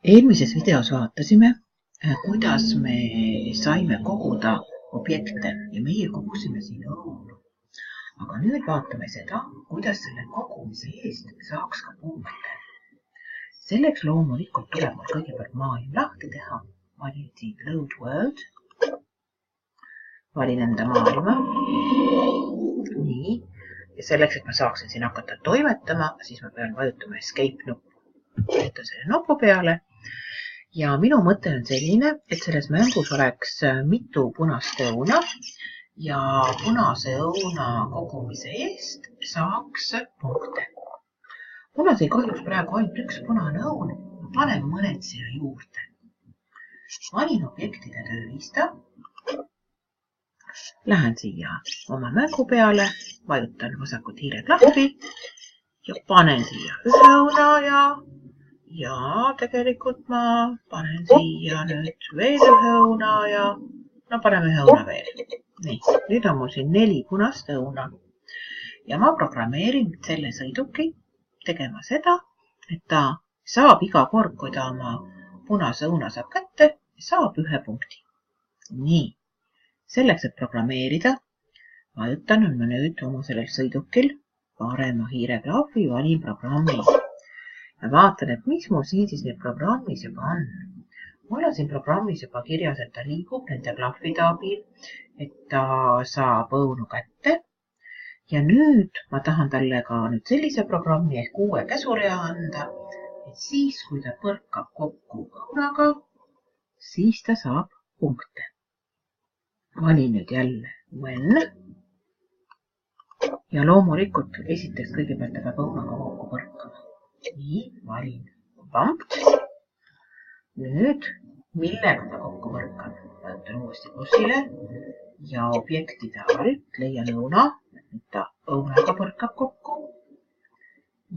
Eelmises videos vaatasime, kuidas me saime koguda objekte ja meie kogusime siin õunu. Aga nüüd vaatame seda, kuidas selle kogumise eest saaks ka punkte. Selleks loomulikult tuleb mul kõigepealt maailm lahti teha. Valin siit Load World. Valin enda maailma. Nii. Ja selleks, et ma saaksin siin hakata toimetama, siis ma pean vajutama Escape nuppu. Vajutan selle nupu peale. Ja minu mõte on selline, et selles mängus oleks mitu punast õuna ja punase õuna kogumise eest saaks punkte. Kuna see kahjuks praegu ainult üks punane õun, ma panen mõned siia juurde. Valin objektide tööriista. Lähen siia oma mängu peale, vajutan vasakut hiireklahvi ja panen siia ühe õuna ja tegelikult ma panen siia nüüd veel ühe õuna ja paneme ühe õuna veel. Nii, nüüd on mul siin 4 punast õuna. Ja ma programmeerin selle sõiduki tegema seda, et ta saab iga kord, kui ta oma punase õuna saab kätte, saab 1 punkti. Nii, selleks, et programmeerida, vajutan ma nüüd oma sellel sõidukil parema hiireklahvi, valin programmi. Ja vaatan, et mis mul siin siis need programmis juba on. Mul on siin programmis juba kirjas, et ta liigub nende klahvide abil, et ta saab õunu kätte. Ja nüüd ma tahan talle ka nüüd sellise programmi ehk uue käsurea anda, et siis, kui ta põrkab kokku õunaga, siis ta saab punkte. Valin nüüd jälle when. Ja loomulikult esiteks kõigepealt ta peab õunaga kokku põrkama. Nii, valin pumped. Nüüd, millega ta kokku põrkab? Vajutan uuesti plussile ja objektide alt leian õuna, et ta õunaga põrkab kokku.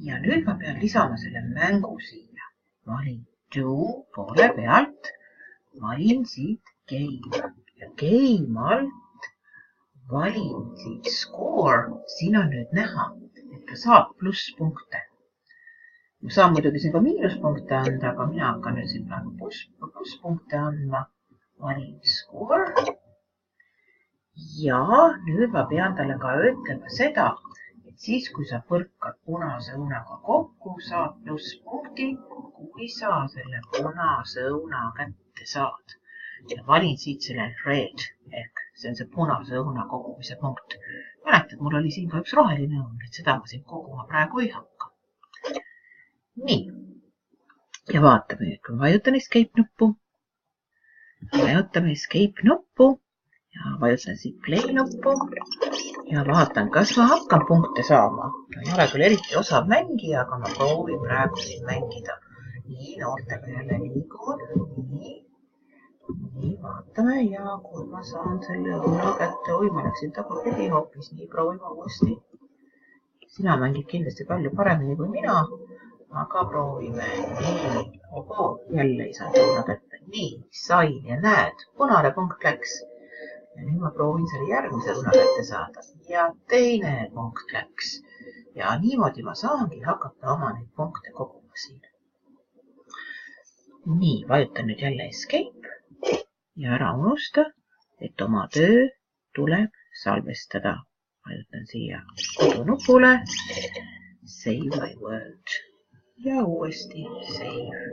Ja nüüd ma pean lisama selle mängu siia. Valin do poole pealt, valin siit game ja game alt valin siit score. Siin on nüüd näha, et ta saab plusspunkte. Ma saan muidugi siin ka miinuspunkte anda, aga mina hakkan nüüd siin praegu plusspunkte andma. Valin score. Ja nüüd ma pean talle ka ütlema seda, et siis, kui sa põrkad punase õunaga kokku, saad plusspunkti, kui sa selle punase õuna kätte saad. Ja valin siit selle red, ehk see on see punase õuna kogumise punkt. Mäletad, mul oli siin ka üks roheline õun, et seda ma siin koguma praegu ei hakka. Nii, ja vaatame nüüd, kui vajutan Escape nuppu. Vajutame Escape nuppu ja vajutan siit Play nuppu ja vaatan, kas ma hakkan punkte saama. Ma ei ole küll eriti osav mängija, aga ma proovin praegu siin mängida. Nii, noortega jälle liiguvad. Nii, vaatame ja kui ma saan selle õuna kätte. Oi, ma läksin tagurpidi hoopis, nii proovime uuesti. Sina mängid kindlasti palju paremini kui mina. Aga proovime. Nii, jälle ei saa õuna kätte. Nii, sain ja näed, punane punkt läks. Ja nüüd ma proovin selle järgmise õuna kätte saada. Ja teine punkt läks. Ja niimoodi ma saangi hakata oma neid punkte koguma siin. Nii, vajutan nüüd jälle Escape ja ära unusta, et oma töö tuleb salvestada. Vajutan siia kodunupule. Save my world. Ja uuesti save.